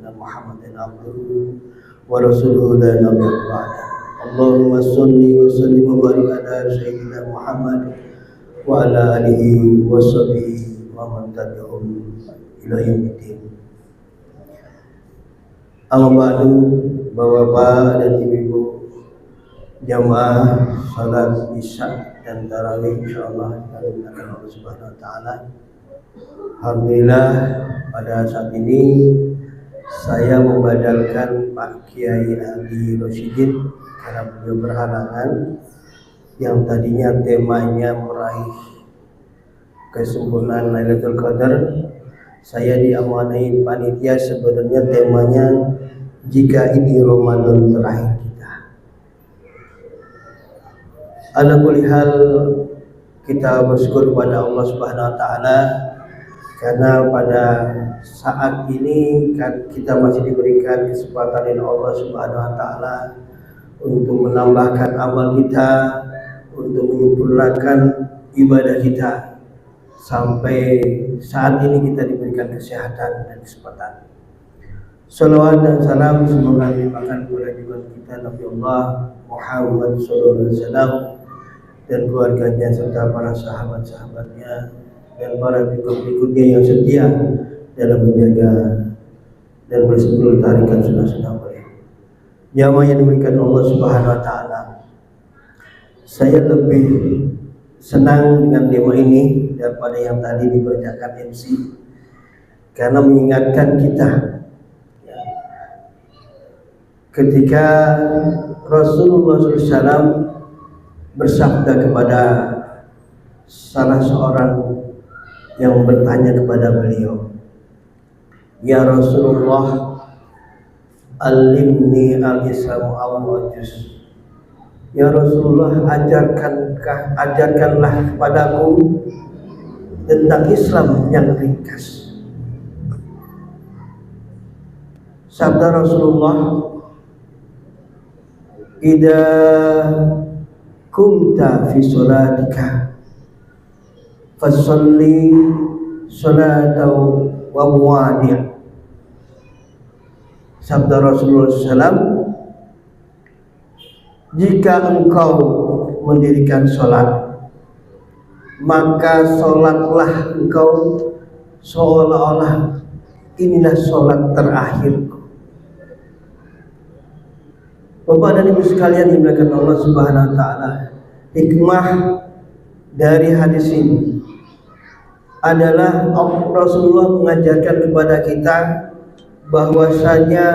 Muhammadin abduhu wa rasuluhu la nabiyya ba'da. Allahumma shalli wa sallim wa barik ala sayyidina Muhammad wa ala alihi wa sahbihi wa man tabi'ahum ila yaumiddin. Amma ba'du, Bapak dan Ibu jamaah salat Isya dan tarawih insyaallah kita menggunakan Allah Subhanahu wa taala. Alhamdulillah pada saat ini saya membadalkan Pak Kiai Ali Rosyidin karena beliau berhalangan, yang tadinya temanya meraih kesempurnaan Lailatul Qadar. Saya diamanai panitia, sebenarnya temanya jika ini Ramadan terakhir kita. Ala kulli hal kita bersyukur kepada Allah Subhanahu wa taala karena pada saat ini kita masih diberikan kesempatan oleh Allah Subhanahu wa taala untuk menambahkan amal kita, untuk menyempurnakan ibadah kita. Sampai saat ini kita diberikan kesehatan dan kesempatan. Salawat dan salam semoga dilimpahkan kepada junjungan kita Nabi Allah Muhammad SAW dan keluarganya serta para sahabat-sahabatnya dan para pengikut-pengikutnya yang setia dalam menjaga dan melestarikan sunnah-sunnah beliau. Jamaah yang diberikan Allah Subhanahu wa taala. Saya lebih senang dengan tema ini daripada yang tadi dibacakan MC, karena mengingatkan kita ketika Rasulullah SAW bersabda kepada salah seorang yang bertanya kepada beliau, "Ya Rasulullah, alimni al-Islam al-Wajus." Ya Rasulullah, ajarkanlah kepadaku tentang Islam yang ringkas. Sabda Rasulullah, "Idza kunta fi sholatika fasalli sholatahu wa muwadi'." Sabda Rasulullah SAW, jika engkau mendirikan sholat, maka sholatlah engkau seolah-olah inilah sholat terakhirku. Bapak dan Ibu sekalian dimuliakan Allah Subhanahu wa taala, hikmah dari hadis ini adalah Rasulullah mengajarkan kepada kita bahwasanya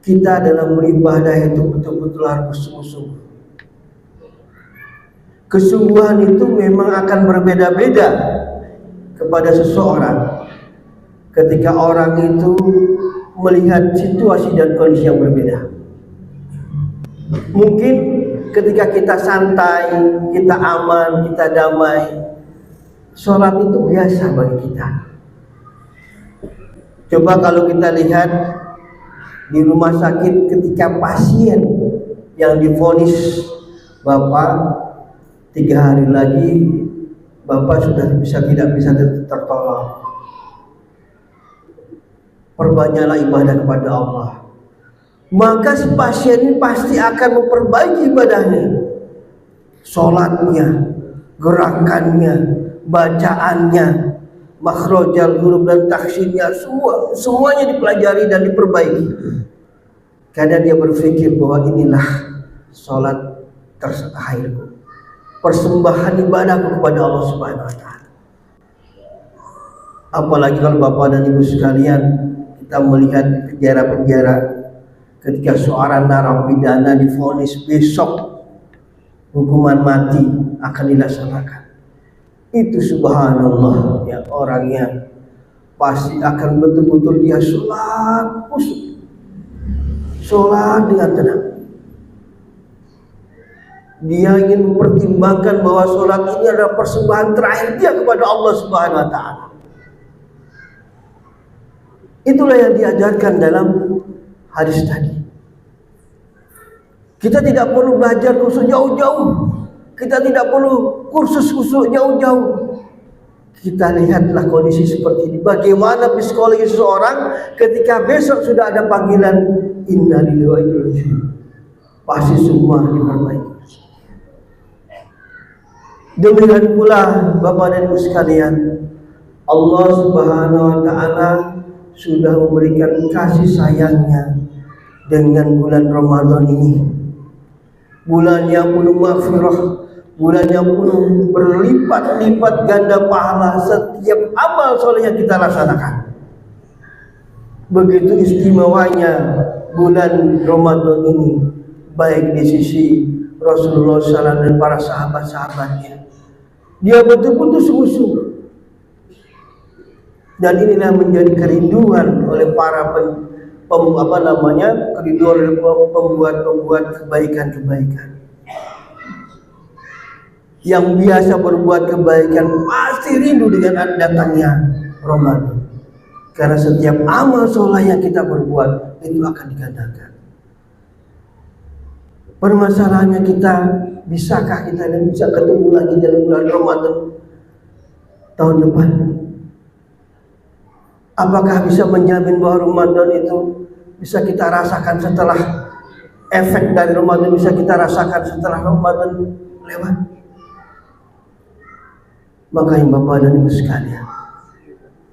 kita dalam beribadah itu betul-betul harus sungguh-sungguh. Kesungguhan itu memang akan berbeda-beda kepada seseorang ketika orang itu melihat situasi dan kondisi yang berbeda. Mungkin ketika kita santai, kita aman, kita damai, sholat itu biasa bagi kita. Coba kalau kita lihat di rumah sakit ketika pasien yang divonis, Bapak 3 hari lagi Bapak sudah tidak bisa tertolong. Perbanyaklah ibadah kepada Allah. Maka si pasien ini pasti akan memperbaiki ibadahnya, sholatnya, gerakannya, bacaannya, makhrajal huruf dan taksirnya, semuanya dipelajari dan diperbaiki. Karena dia berpikir bahwa inilah sholat terakhirku, persembahan ibadahku kepada Allah Subhanahu wa taala. Apalagi kalau Bapak dan Ibu sekalian, kita melihat penjara-penjara ketika seorang narapidana divonis besok hukuman mati akan dilaksanakan. Itu subhanallah, ya, orangnya pasti akan betul-betul dia sholat khusyuk, sholat dengan tenang. Dia ingin mempertimbangkan bahwa sholat ini adalah persembahan terakhir dia kepada Allah Subhanahu wa taala. Itulah yang diajarkan dalam hadis tadi. Kita tidak perlu belajar khusus jauh-jauh. Kita tidak perlu kursus khusus jauh-jauh. Kita lihatlah kondisi seperti ini. Bagaimana psikologi seseorang ketika besok sudah ada panggilan inna lillahi wa inna ilaihi raji'un. Pasti semua diperbaiki. Demikian pula Bapak dan Ibu sekalian, Allah Subhanahu wa taala sudah memberikan kasih sayangnya dengan bulan Ramadan ini. Bulan yang penuh maghfirah, bulan yang penuh berlipat-lipat ganda pahala setiap amal soleh yang kita laksanakan. Begitu istimewanya bulan Ramadan ini, baik di sisi Rasulullah SAW dan para sahabat-sahabatnya. Dia betul-betul sungguh-sungguh. Dan inilah menjadi kerinduan oleh para kerinduan oleh pembuat kebaikan-kebaikan. Yang biasa berbuat kebaikan pasti rindu dengan datangnya Ramadan. Karena setiap amal soleh yang kita berbuat itu akan digandakan. Permasalahannya bisakah kita dan bisa ketemu lagi dalam bulan Ramadan tahun depan? Apakah bisa menjamin bahwa Ramadan itu bisa kita rasakan setelah efek dari Ramadan bisa kita rasakan setelah Ramadan lewat? Makanya Bapak dan Ibu sekalian,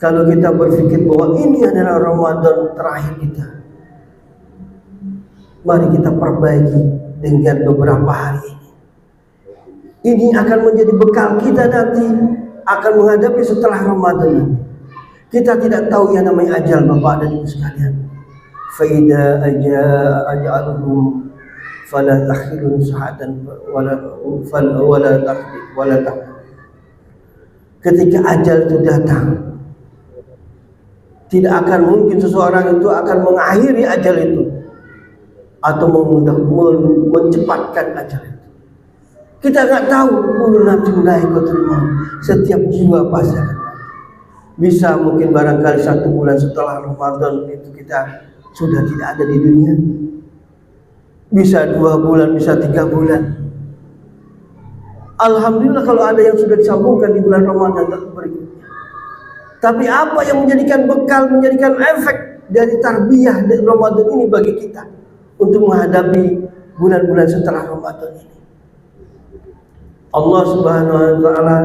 kalau kita berpikir bahwa ini adalah Ramadan terakhir kita, mari kita perbaiki dengan beberapa hari ini. Ini akan menjadi bekal kita nanti akan menghadapi setelah Ramadan. Kita tidak tahu yang namanya ajal Bapak dan Ibu sekalian. Faida ajaluhum fala takhilun sa'atan wala ketika ajal itu datang, tidak akan mungkin seseorang itu akan mengakhiri ajal itu atau mencepatkan ajal itu. Kita nggak tahu setiap jiwa pasti akan mati. Bisa mungkin barangkali 1 bulan setelah Ramadan itu kita sudah tidak ada di dunia. Bisa 2 bulan, bisa 3 bulan. Alhamdulillah kalau ada yang sudah disambungkan di bulan Ramadan berikutnya. Tapi apa yang menjadikan bekal, menjadikan efek dari tarbiyah dari Ramadan ini bagi kita untuk menghadapi bulan-bulan setelah Ramadan ini? Allah Subhanahu wa taala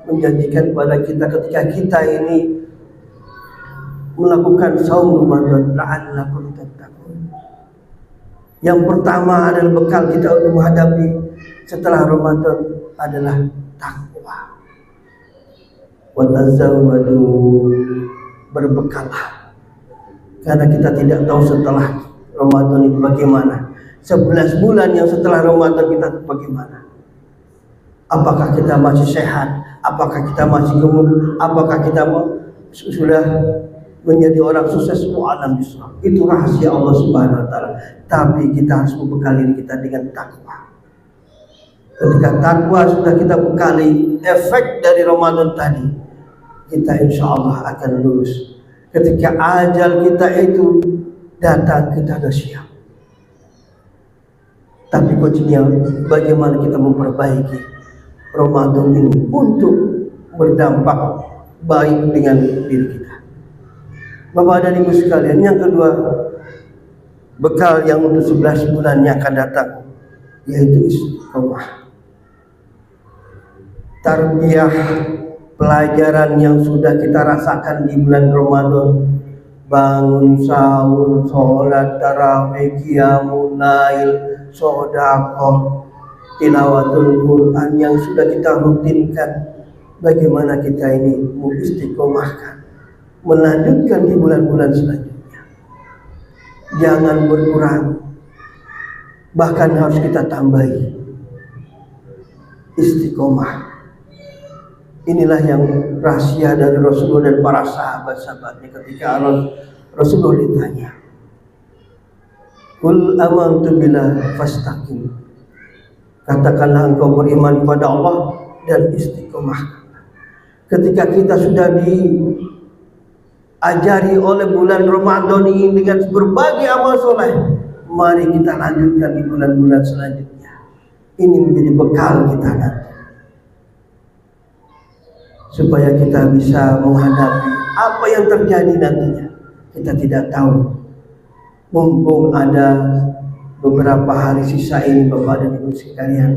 menjanjikan kepada kita ketika kita ini melakukan saum Ramadan, la'allakum tattaqun. Yang pertama adalah bekal kita untuk menghadapi setelah Ramadan adalah takwa. Wa tazawwadu, berbekallah. Karena kita tidak tahu setelah Ramadan itu bagaimana. 11 bulan yang setelah Ramadan kita bagaimana? Apakah kita masih sehat? Apakah kita masih gemuk? Apakah kita sudah menjadi orang sukses? Wa'alam bisawab. Itu rahasia Allah Subhanahu wa taala. Tapi kita harus membekali diri kita dengan takwa. Ketika takwa sudah kita bekali efek dari Ramadan tadi, kita insya Allah akan lulus. Ketika ajal kita itu datang, kita sudah siap. Tapi kuncinya bagaimana kita memperbaiki Ramadan ini untuk berdampak baik dengan diri kita. Bapak dan Ibu sekalian, yang kedua, bekal yang untuk 11 bulan yang akan datang, yaitu istiqomah. Tarbiyah, pelajaran yang sudah kita rasakan di bulan Ramadan, bangun sahur, sholat tarawih, qiyamul lail, sedekah, tilawatul Quran yang sudah kita rutinkan. Bagaimana kita ini mengistiqomahkan, melanjutkan di bulan-bulan selanjutnya. Jangan berkurang, bahkan harus kita tambahi istiqomah. Inilah yang rahasia dari Rasulullah dan para sahabat-sahabatnya ketika Rasulullah ditanya, "Qul amantu billah fastaqim." Katakanlah engkau beriman kepada Allah dan istiqomah. Ketika kita sudah diajari oleh bulan Ramadan ini dengan berbagai amal soleh, mari kita lanjutkan di bulan-bulan selanjutnya. Ini menjadi bekal kita nanti. supaya kita bisa menghadapi apa yang terjadi nantinya. Kita tidak tahu. Mumpung ada beberapa hari sisa ini, Bapak dan Ibu sekalian,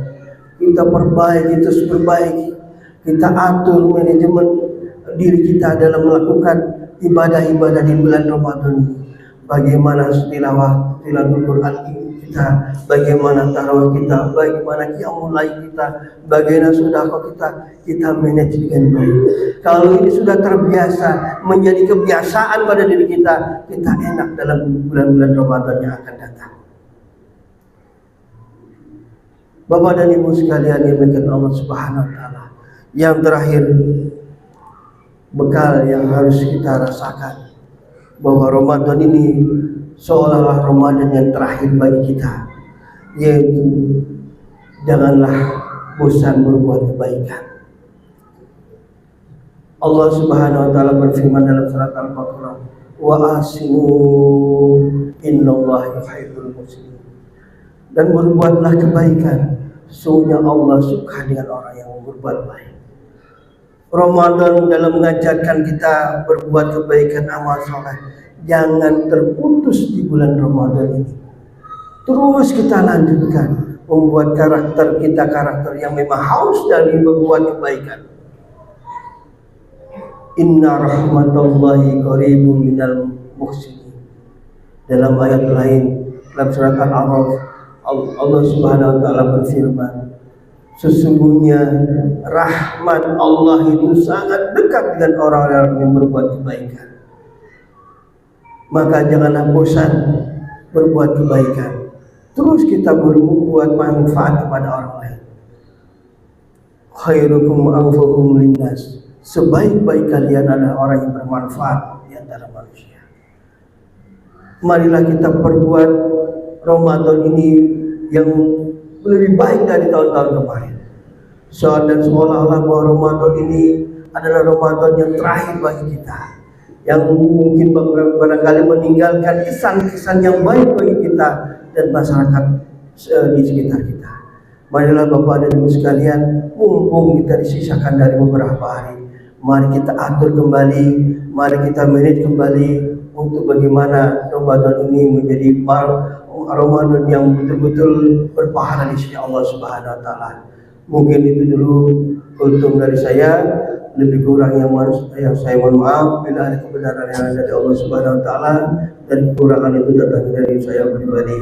kita perbaiki, terus perbaiki. Kita atur manajemen diri kita dalam melakukan ibadah-ibadah di bulan Ramadan ini. Bagaimana tilawatul Quran kita, bagaimana tarawih kita, bagaimana qiyamul lail kita, bagaimana sedekah kita manage dengan baik. Kalau ini sudah terbiasa menjadi kebiasaan pada diri kita, kita enak dalam bulan-bulan Ramadan yang akan datang. Bapak dan Ibu sekalian yang dimuliakan Allah Subhanahu wa taala. Yang terakhir, bekal yang harus kita rasakan bahwa Ramadan ini seolah-olah Ramadan yang terakhir bagi kita, yaitu janganlah bosan berbuat kebaikan. Allah Subhanahu wa taala berfirman dalam surat Al-Baqarah, wa ahsinu innallaha yuhibbul muhsinin. Dan berbuatlah kebaikan, sesungguhnya Allah suka dengan orang yang berbuat baik. Ramadan dalam mengajarkan kita berbuat kebaikan, amal soleh. Jangan terputus di bulan Ramadan ini. Terus kita lanjutkan membuat karakter kita karakter yang memang haus dari berbuat kebaikan. Inna rahmatallahi qaribun minal muhsinin. Dalam ayat lain dalam surat Al-A'raf, Allah Subhanahu wa taala berfirman, sesungguhnya rahmat Allah itu sangat dekat dengan orang-orang yang berbuat kebaikan. Maka janganlah bosan berbuat kebaikan. Terus kita berbuat manfaat kepada orang lain. Khairukum anfa'uhum linnas. Sebaik-baik kalian adalah orang yang bermanfaat di antara manusia. Marilah kita perbuat Ramadan ini yang lebih baik dari tahun-tahun kemarin. Dan seolah-olah bahwa Ramadan ini adalah Ramadan yang terakhir bagi kita, yang mungkin barangkali meninggalkan kesan-kesan yang baik bagi kita dan masyarakat di sekitar kita. Marilah Bapak dan Ibu sekalian, mumpung kita disisakan dari beberapa hari, mari kita atur kembali, mari kita manage kembali untuk bagaimana Ramadan ini menjadi Ramadan yang betul-betul berpahala di sisi Allah Subhanahu wa taala. Mungkin itu dulu kultum dari saya, lebih kurang yang saya mohon maaf. Bila ada kebenaran yang ada dari Allah Subhanahu wa taala dan kekurangan itu datang dari saya pribadi.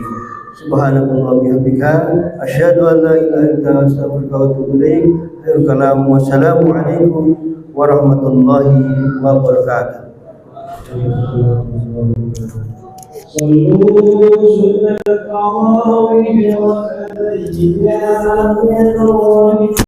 Subhanallah bihamdika asyhadu an la ilaha illa anta astaghfiruka wa atubu ilaik. Wassalamu alaikum warahmatullahi wabarakatuh.